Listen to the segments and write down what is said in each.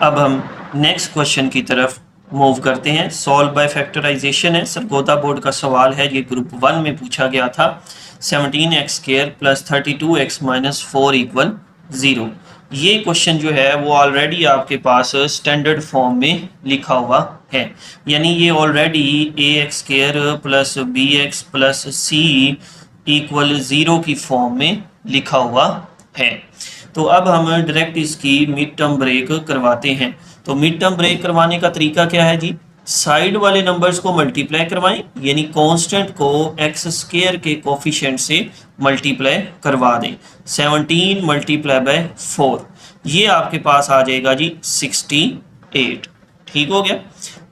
अब हम next question की तरफ मूव करते हैं। सॉल्व बाय फैक्टराइजेशन है, सरगोदा बोर्ड का सवाल है, ये ग्रुप 1 में पूछा गया था। 17x² plus 32x minus 4 equal 0। ये क्वेश्चन जो है वो ऑलरेडी आपके पास स्टैंडर्ड फॉर्म में लिखा हुआ है, यानी ये already ax² plus bx plus c equal 0 की फॉर्म में लिखा हुआ है। तो अब हम डायरेक्ट इसकी मिड टर्म ब्रेक करवाते हैं। तो मिड टर्म ब्रेक करवाने का तरीका क्या है जी, साइड वाले नंबर्स को मल्टीप्लाई करवाएं, यानी कांस्टेंट को x² के कोफिशिएंट से मल्टीप्लाई करवा दें। 17 मल्टीप्लाई बाय 4, ये आपके पास आ जाएगा जी 68। ठीक हो गया।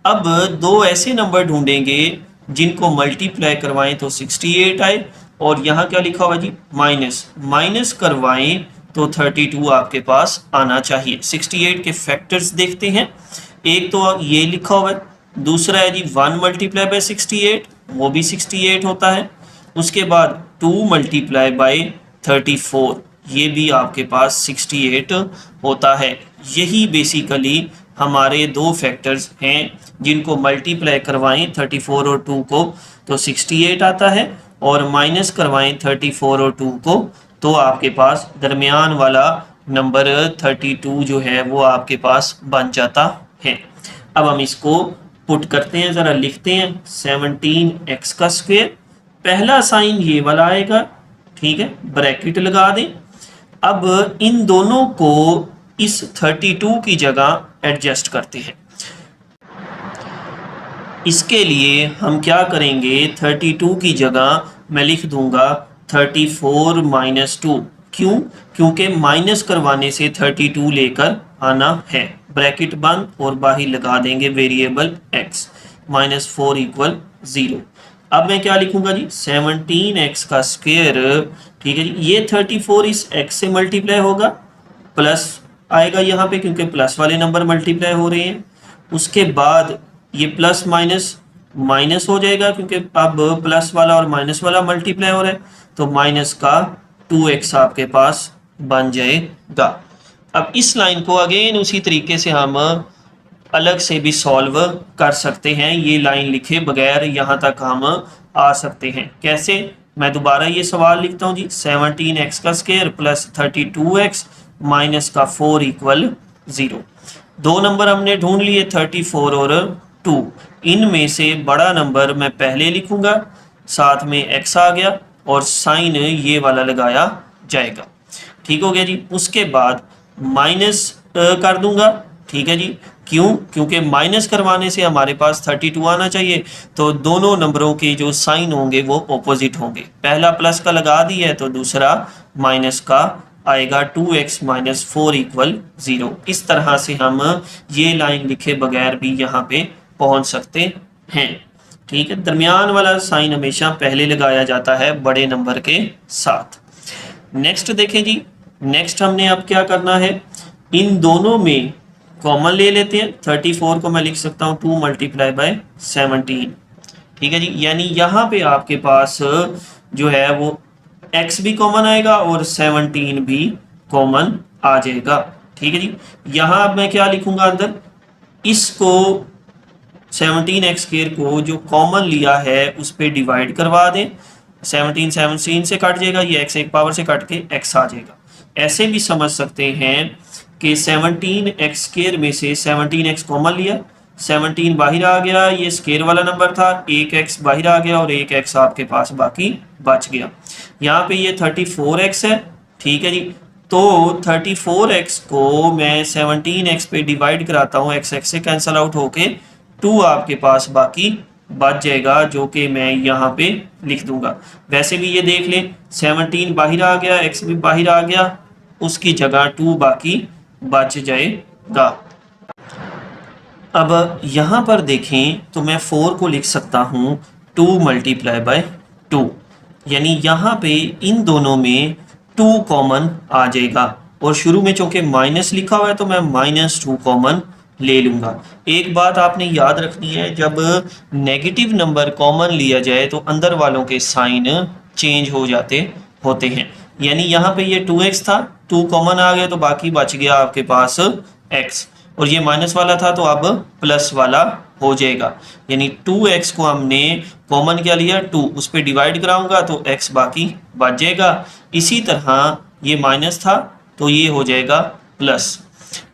अब दो ऐसे नंबर ढूंढेंगे जिनको मल्टीप्लाई करवाएं तो 68 आए, और यहाँ क्या लिखा हुआ जी माइनस करवाएं तो 32 आपके पास आना चाहिए। 68 के फैक्टर्स देखते हैं। एक तो ये लिखा हुआ है, दूसरा है जी 1 मल्टीप्लाई बाय 68, वो भी 68 होता है। उसके बाद 2 मल्टीप्लाई बाय 34, ये भी आपके पास 68 होता है। यही बेसिकली हमारे दो फैक्टर्स हैं जिनको मल्टीप्लाई करवाएं 34 और 2 को तो 68 आता है, और माइनस करवाएं 34 और 2 को तो आपके पास दरमियान वाला नंबर 32 जो है वो आपके पास बन जाता है। अब हम इसको पुट करते हैं, ज़रा लिखते हैं। 17x², पहला साइन ये वाला आएगा, ठीक है, ब्रैकेट लगा दें। अब इन दोनों को इस 32 की जगह एडजस्ट करते हैं। इसके लिए हम क्या करेंगे, 32 की जगह मैं लिख दूंगा 34 माइनस 2। क्यों? क्योंकि माइनस करवाने से 32 लेकर आना है। ब्रैकेट बंद और बाहर लगा देंगे वेरिएबल x, माइनस 4 इक्वल 0। अब मैं क्या लिखूंगा जी 17x², ठीक है जी। ये 34 इस x से मल्टीप्लाई होगा, प्लस आएगा यहाँ पे क्योंकि प्लस वाले नंबर मल्टीप्लाई हो रहे हैं। उसके बाद ये प्लस माइनस माइनस हो जाएगा क्योंकि अब प्लस वाला और माइनस वाला मल्टीप्लाई हो रहा है, तो माइनस का 2x आपके पास बन जाएगा। अब इस लाइन को अगेन उसी तरीके से हम अलग से भी सॉल्व कर सकते हैं। ये लाइन लिखे बगैर यहाँ तक हम आ सकते हैं। कैसे? मैं दोबारा ये सवाल लिखता हूँ जी, 17x² प्लस 32x माइनस का 4 इक्वल 0। दो नंबर हमने ढूंढ लिए 34 और 2। इनमें से बड़ा नंबर मैं पहले लिखूंगा, साथ में x आ गया और साइन ये वाला लगाया जाएगा। ठीक हो गया जी। उसके बाद माइनस कर दूंगा, ठीक है जी। क्यों? क्योंकि माइनस करवाने से हमारे पास 32 आना चाहिए, तो दोनों नंबरों के जो साइन होंगे वो ऑपोजिट होंगे। पहला प्लस का लगा दिया है तो दूसरा माइनस का आएगा। 2x minus 4 equal 0। इस तरह से हम ये लाइन लिखे बगैर भी यहाँ पे पहुंच सकते हैं। ठीक है, दरमियान वाला साइन हमेशा पहले लगाया जाता है बड़े नंबर के साथ। नेक्स्ट देखें जी, नेक्स्ट हमने अब क्या करना है, इन दोनों में कॉमन ले लेते हैं। 34 को मैं लिख सकता हूँ 2 मल्टीप्लाई बाय 17, ठीक है जी। यानी यहाँ पे आपके पास जो है वो x भी कॉमन आएगा और 17 भी कॉमन आ जाएगा, ठीक है जी। यहाँ अब मैं क्या लिखूंगा अंदर, इसको 17x² को जो कॉमन लिया है उस पर डिवाइड करवा दें। 17 से कट जाएगा, ये x एक पावर से कट के x आ जाएगा। ऐसे भी समझ सकते हैं कि 17x² में से 17x कॉमन लिया, 17 बाहर आ गया, ये स्केयर वाला नंबर था, एक x बाहर आ गया और एक x आपके पास बाकी बच गया। यहाँ पे ये 34x है, ठीक है जी। तो 34x को मैं 17x पे डिवाइड कराता हूँ, x से कैंसल आउट होके 2 आपके पास बाकी बच जाएगा, जो कि मैं यहाँ पे लिख दूंगा। वैसे भी ये देख लें, 17 बाहर आ गया, x भी बाहर आ गया, उसकी जगह 2 बाकी बच जाएगा। अब यहाँ पर देखें तो मैं 4 को लिख सकता हूँ 2 मल्टीप्लाई बाय 2, यानी यहाँ पे इन दोनों में 2 कॉमन आ जाएगा, और शुरू में चूंकि माइनस लिखा हुआ है तो मैं -2 कॉमन ले लूँगा। एक बात आपने याद रखनी है, जब नेगेटिव नंबर कॉमन लिया जाए तो अंदर वालों के साइन चेंज हो जाते होते हैं। यानी यहाँ पे ये 2x था, 2 कॉमन आ गया तो बाकी बच गया आपके पास x। और ये माइनस वाला था तो अब प्लस वाला हो जाएगा, यानी 2x को हमने कॉमन क्या लिया 2, उस पर डिवाइड कराऊंगा तो x बाकी बच जाएगा। इसी तरह ये माइनस था तो ये हो जाएगा प्लस।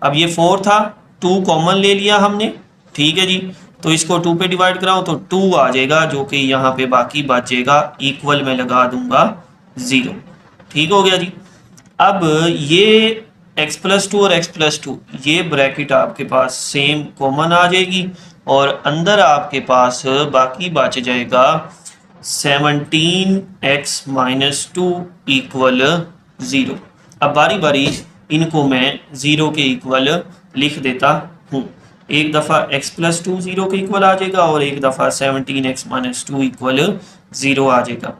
अब ये 4 था, 2 कॉमन ले लिया हमने, ठीक है जी, तो इसको 2 पे डिवाइड कराऊं तो 2 आ जाएगा, जो कि यहाँ पे बाकी बच जाएगा, इक्वल में लगा दूंगा 0। ठीक हो गया जी। अब ये x+2 और x+2 ये ब्रैकेट आपके पास सेम कॉमन आ जाएगी और अंदर आपके पास बाकी बच जाएगा 17x - 2 इक्वल 0। अब बारी बारी इनको मैं 0 के इक्वल लिख देता हूँ। एक दफ़ा x+2 0 के इक्वल आ जाएगा और एक दफ़ा 17x - 2 इक्वल 0 आ जाएगा।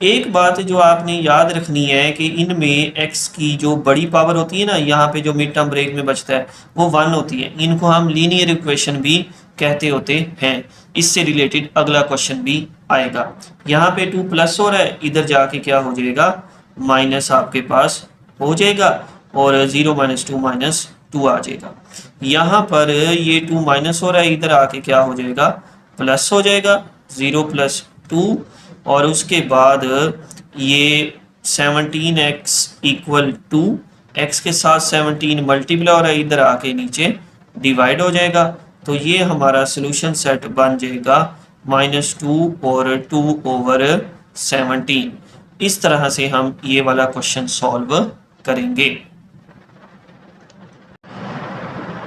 एक बात जो आपने याद रखनी है कि इनमें x की जो बड़ी पावर होती है ना, यहाँ पे जो मिड टर्म ब्रेक में बचता है वो 1 होती है। इनको हम लीनियर इक्वेशन भी कहते होते हैं। इससे रिलेटेड अगला क्वेश्चन भी आएगा। यहाँ पे 2 प्लस हो रहा है, इधर जाके क्या हो जाएगा माइनस आपके पास हो जाएगा और 0 - 2 - 2 आ जाएगा। यहाँ पर ये 2 माइनस हो रहा है, इधर आके क्या हो जाएगा प्लस हो जाएगा 0 + 2 और उसके बाद ये 17x = 2, x के साथ 17 मल्टीप्लाई हो रहा है, इधर आके नीचे डिवाइड हो जाएगा। तो ये हमारा सोल्यूशन सेट बन जाएगा -2 और 2/17। इस तरह से हम ये वाला क्वेश्चन सॉल्व करेंगे।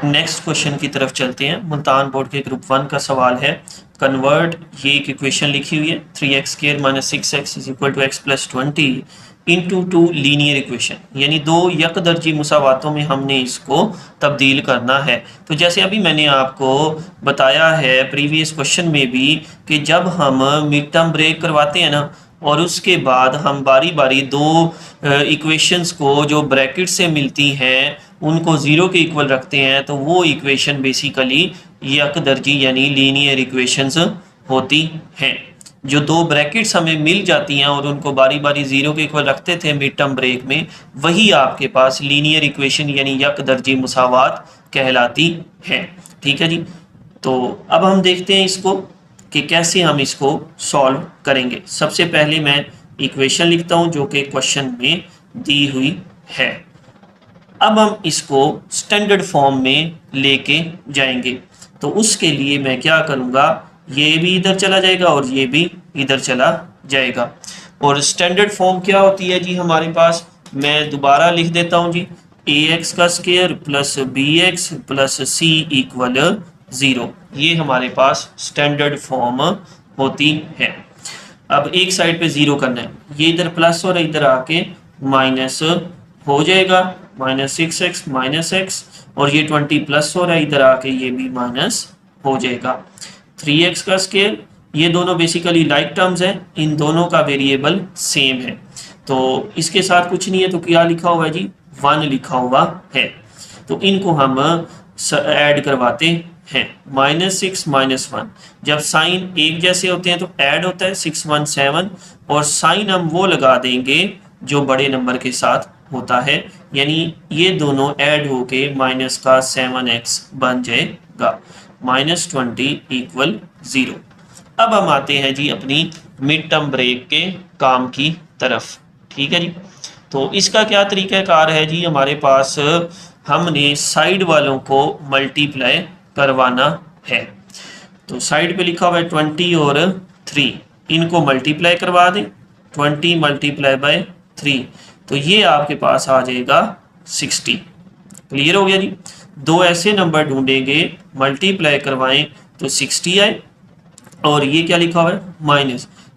नेक्स्ट क्वेश्चन की तरफ चलते हैं। मुल्तान बोर्ड के ग्रुप 1 का सवाल है, कन्वर्ट, ये एक इक्वेशन लिखी हुई है 3x² - 6x = x+20 into 2 linear equation, यानी दो यकदर्जी मुसावातों में हमने इसको तब्दील करना है। तो जैसे अभी मैंने आपको बताया है प्रीवियस क्वेश्चन में भी कि जब हम मिड टर्म ब्रेक करवाते हैं ना और उसके बाद हम बारी बारी दो इक्वेशंस को जो ब्रैकेट से मिलती हैं उनको 0 के इक्वल रखते हैं, तो वो इक्वेशन बेसिकली यकदर्जी यानी लीनियर इक्वेशंस होती हैं। जो दो ब्रैकेट्स हमें मिल जाती हैं और उनको बारी बारी 0 के इक्वल रखते थे मिड टर्म ब्रेक में, वही आपके पास लीनियर इक्वेशन यानी यकदर्जी मुसावात कहलाती है। ठीक है जी। तो अब हम देखते हैं इसको कि कैसे हम इसको सॉल्व करेंगे। सबसे पहले मैं इक्वेशन लिखता हूं जो कि क्वेश्चन में दी हुई है। अब हम इसको स्टैंडर्ड फॉर्म में लेके जाएंगे, तो उसके लिए मैं क्या करूँगा, ये भी इधर चला जाएगा और ये भी इधर चला जाएगा। और स्टैंडर्ड फॉर्म क्या होती है जी हमारे पास, मैं दोबारा लिख देता हूँ जी, ax² + bx + c = 0। ये हमारे पास स्टैंडर्ड फॉर्म होती है। अब एक साइड पे 0 करना है, ये इधर प्लस और इधर आके माइनस हो जाएगा, -6x - x और ये 20 प्लस हो रहा है, इधर आके ये भी माइनस हो जाएगा। 3x², ये दोनों बेसिकली लाइक टर्म्स हैं, इन दोनों का वेरिएबल सेम है, तो इसके साथ कुछ नहीं है, तो क्या लिखा हुआ है जी 1 लिखा हुआ है। तो इनको हम ऐड करवाते हैं, -6 - 1, जब साइन एक जैसे होते हैं तो ऐड होता है 6 1 7 और साइन हम वो लगा देंगे जो बड़े नंबर के साथ होता है, यानी ये दोनों ऐड होके -7x बन जाएगा, -20 = 0। अब हम आते हैं जी अपनी मिड टर्म ब्रेक के काम की तरफ। ठीक है जी। तो इसका क्या तरीक़ाकार है जी, हमारे पास हमने साइड वालों को मल्टीप्लाई करवाना है। तो साइड पे लिखा हुआ है 20 और 3, इनको मल्टीप्लाई करवा दें, 20 × 3, तो ये आपके पास आ जाएगा 60। क्लियर हो गया जी। दो ऐसे नंबर ढूंढेंगे, मल्टीप्लाई करवाएं तो 60 आए और ये क्या लिखा हुआ है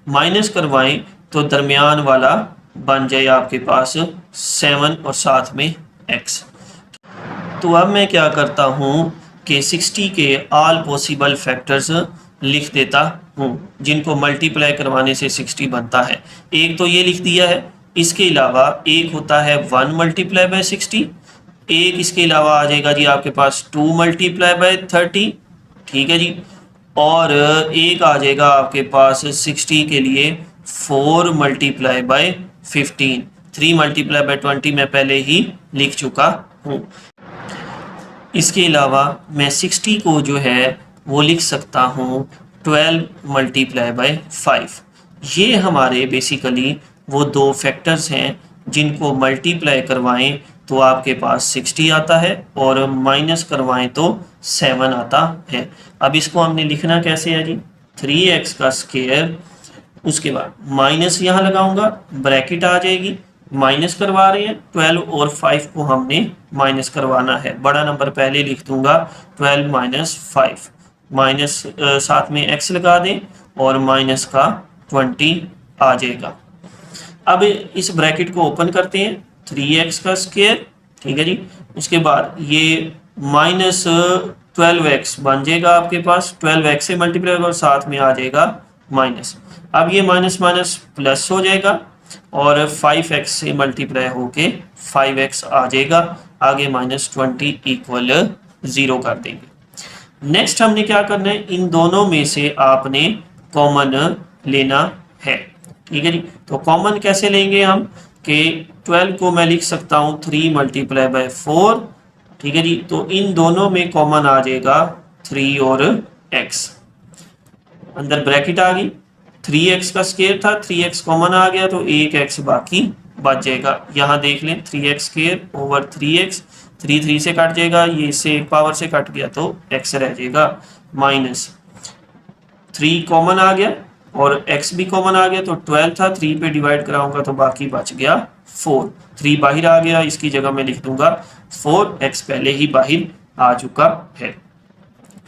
माइनस करवाएं तो दरमियान वाला बन जाए आपके पास 7 और साथ में x। तो अब मैं क्या करता हूँ कि 60 के ऑल पॉसिबल फैक्टर्स लिख देता हूँ जिनको मल्टीप्लाई करवाने से 60 बनता है। एक तो ये लिख दिया है, इसके अलावा एक होता है 1 × 60, एक इसके अलावा आ जाएगा जी आपके पास 2 × 30। ठीक है जी। और एक आ जाएगा आपके पास 60 के लिए 4 × 15, 3 × 20 मैं पहले ही लिख चुका हूँ। इसके अलावा मैं 60 को जो है वो लिख सकता हूँ 12 मल्टीप्लाई बाय 5। ये हमारे बेसिकली वो दो फैक्टर्स हैं जिनको मल्टीप्लाई करवाएं तो आपके पास 60 आता है और माइनस करवाएं तो 7 आता है। अब इसको हमने लिखना कैसे है जी, 3x का स्क्वायर, उसके बाद माइनस यहाँ लगाऊंगा, ब्रैकेट आ जाएगी, माइनस करवा रहे हैं 12 और 5 को हमने माइनस करवाना है। बड़ा नंबर पहले लिख दूंगा 12 माइनस 5, माइनस साथ में x लगा दें और माइनस का 20 आ जाएगा। अब इस ब्रैकेट को ओपन करते हैं, 3x का स्क्वायर, ठीक है जी। उसके बाद ये माइनस 12x बन जाएगा आपके पास, 12x से मल्टीप्लाई होगा और साथ में आ जाएगा माइनस। अब ये माइनस माइनस प्लस हो जाएगा और 5x से मल्टीप्लाई होके 5x आ जाएगा, आगे माइनस 20 इक्वल 0 कर देंगे। नेक्स्ट हमने क्या करना है, इन दोनों में से आपने कॉमन लेना है, ठीक है जी। तो कॉमन कैसे लेंगे हम कि 12 को मैं लिख सकता हूँ 3 मल्टीप्लाई बाय 4, ठीक है जी। तो इन दोनों में कॉमन आ जाएगा 3 और x, अंदर ब्रैकेट आ गई, 3x का स्क्वायर था, 3x कॉमन आ गया तो 1x बाकी बच जाएगा। यहाँ देख लें 3x स्क्वायर ओवर 3x, 3 से कट जाएगा, ये इससे एक पावर से कट गया तो x रह जाएगा, माइनस 3 कॉमन आ गया और x भी कॉमन आ गया तो 12 था, 3 पे डिवाइड कराऊंगा तो बाकी बच गया 4, 3 बाहर आ गया, इसकी जगह मैं लिख दूंगा 4x पहले ही बाहर आ चुका है,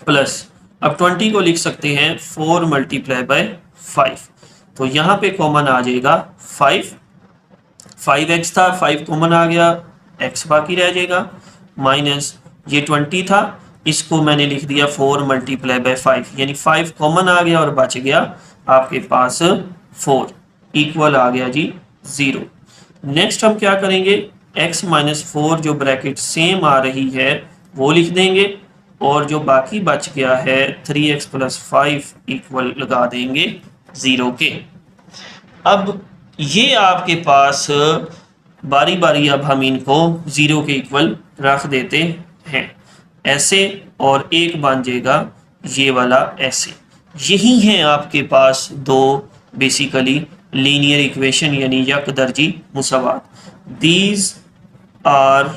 प्लस अब 20 को लिख सकते हैं 4 मल्टीप्लाई बाय 5, तो यहाँ पे कॉमन आ जाएगा 5x था, 5 कॉमन आ गया, x बाकी रह जाएगा, माइनस ये 20 था, इसको मैंने लिख दिया 4 मल्टीप्लाई बाय 5, यानी 5 कॉमन आ गया और बच गया आपके पास 4 इक्वल आ गया जी 0। नेक्स्ट हम क्या करेंगे, x माइनस 4 जो ब्रैकेट सेम आ रही है वो लिख देंगे और जो बाकी बच गया है 3x प्लस 5 इक्वल लगा देंगे 0 के। अब ये आपके पास बारी बारी अब हम इनको 0 के इक्वल रख देते हैं ऐसे, और एक बन जाएगा ये वाला ऐसे। यही है आपके पास दो बेसिकली लीनियर इक्वेशन यानी यकदर्जी मुसावात। These are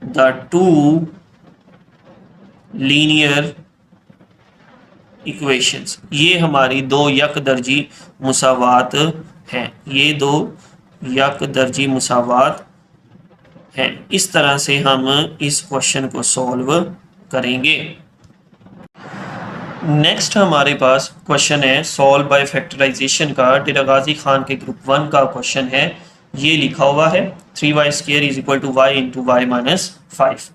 the two linear equations, ये हमारी दो यकदर्जी मुसावात हैं, ये दो यकदर्जी मुसावात हैं। इस तरह से हम इस क्वेश्चन को सॉल्व करेंगे। नेक्स्ट हमारे पास क्वेश्चन है सॉल्व बाय फैक्टराइजेशन का, डेरा गाजी खान के ग्रुप 1 का क्वेश्चन है। ये लिखा हुआ है 3y square is equal to y into y minus 5।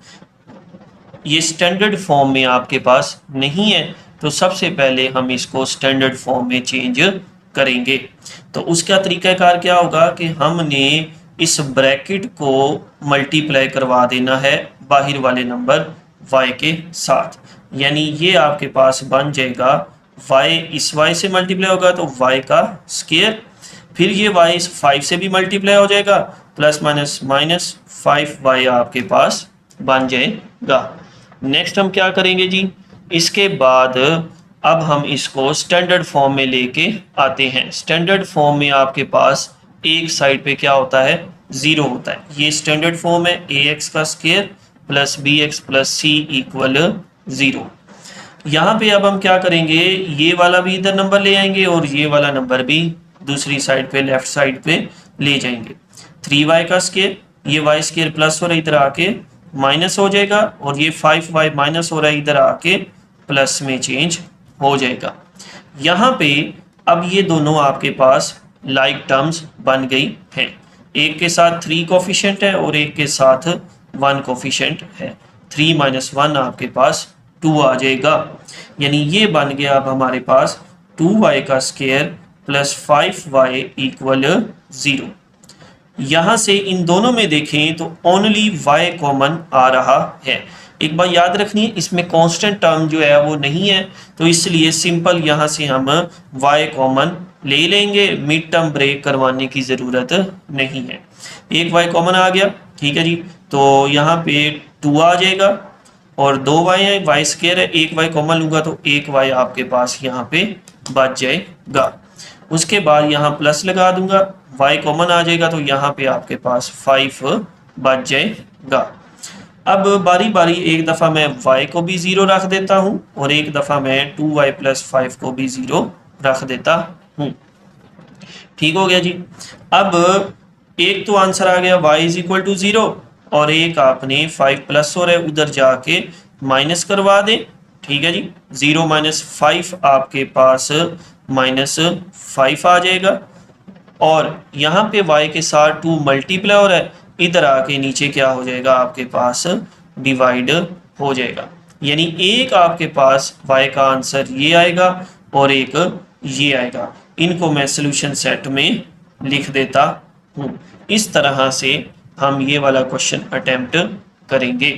ये स्टैंडर्ड फॉर्म में आपके पास नहीं है, तो सबसे पहले हम इसको स्टैंडर्ड फॉर्म में चेंज करेंगे। तो उसका तरीकाकार क्या होगा कि हमने इस ब्रैकेट को मल्टीप्लाई करवा देना है बाहर वाले नंबर y के साथ, यानी ये आपके पास बन जाएगा y, इस y से मल्टीप्लाई होगा तो y का स्क्वायर, फिर ये y इस 5 से भी मल्टीप्लाई हो जाएगा, प्लस माइनस माइनस 5y आपके पास बन जाएगा। नेक्स्ट हम क्या करेंगे जी, इसके बाद अब हम इसको स्टैंडर्ड फॉर्म में लेके आते हैं। स्टैंडर्ड फॉर्म में आपके पास एक साइड पे क्या होता है, 0 होता है। ये स्टैंडर्ड फॉर्म है, ax का square plus bx plus c equal 0। यहाँ पे अब हम क्या करेंगे, ये वाला भी इधर नंबर ले आएंगे और ये वाला नंबर भी दूसरी साइड पे लेफ्ट साइड पे ले जाएंगे। 3y का स्क्वायर, ये y स्क्वायर प्लस हो रहा है इधर आके माइनस हो जाएगा, और ये 5y माइनस हो रहा है इधर आके प्लस में चेंज हो जाएगा। यहाँ पे अब ये दोनों आपके पास लाइक टर्म्स बन गई हैं, एक के साथ 3 कोफिशिएंट है और एक के साथ 1 कोफिशिएंट है। 3 माइनस 1 आपके पास 2 आ जाएगा, यानी ये बन गया अब हमारे पास 2y का स्क्वायर प्लस 5y इक्वल 0। यहाँ से इन दोनों में देखें तो ओनली y कॉमन आ रहा है। एक बात याद रखनी है, इसमें कांस्टेंट टर्म जो है वो नहीं है, तो इसलिए सिंपल यहाँ से हम y कॉमन ले लेंगे, मिड टर्म ब्रेक करवाने की ज़रूरत नहीं है। एक y कॉमन आ गया, ठीक है जी, तो यहाँ पे 2 आ जाएगा, और 2y है, वाई स्क्वायर है, एक वाई कॉमन लूँगा तो एक वाई आपके पास यहाँ पे बच जाएगा। उसके बाद यहाँ प्लस लगा दूंगा, y कॉमन आ जाएगा तो यहाँ पे आपके पास 5 बच जाएगा। अब बारी बारी एक दफ़ा मैं y को भी 0 रख देता हूँ और एक दफ़ा मैं 2y + 5 को भी 0 रख देता हूँ। ठीक हो गया जी। अब एक तो आंसर आ गया y = 0 और एक आपने 5 प्लस हो रहा है उधर जाके माइनस करवा दें। ठीक है जी, 0 - 5 आपके पास -5 आ जाएगा और यहाँ पे y के साथ 2 मल्टीप्लाई हो रहा है, इधर आके नीचे क्या हो जाएगा आपके पास डिवाइड हो जाएगा। यानी एक आपके पास y का आंसर ये आएगा और एक ये आएगा। इनको मैं सॉल्यूशन सेट में लिख देता हूँ। इस तरह से हम ये वाला क्वेश्चन अटेम्प्ट करेंगे।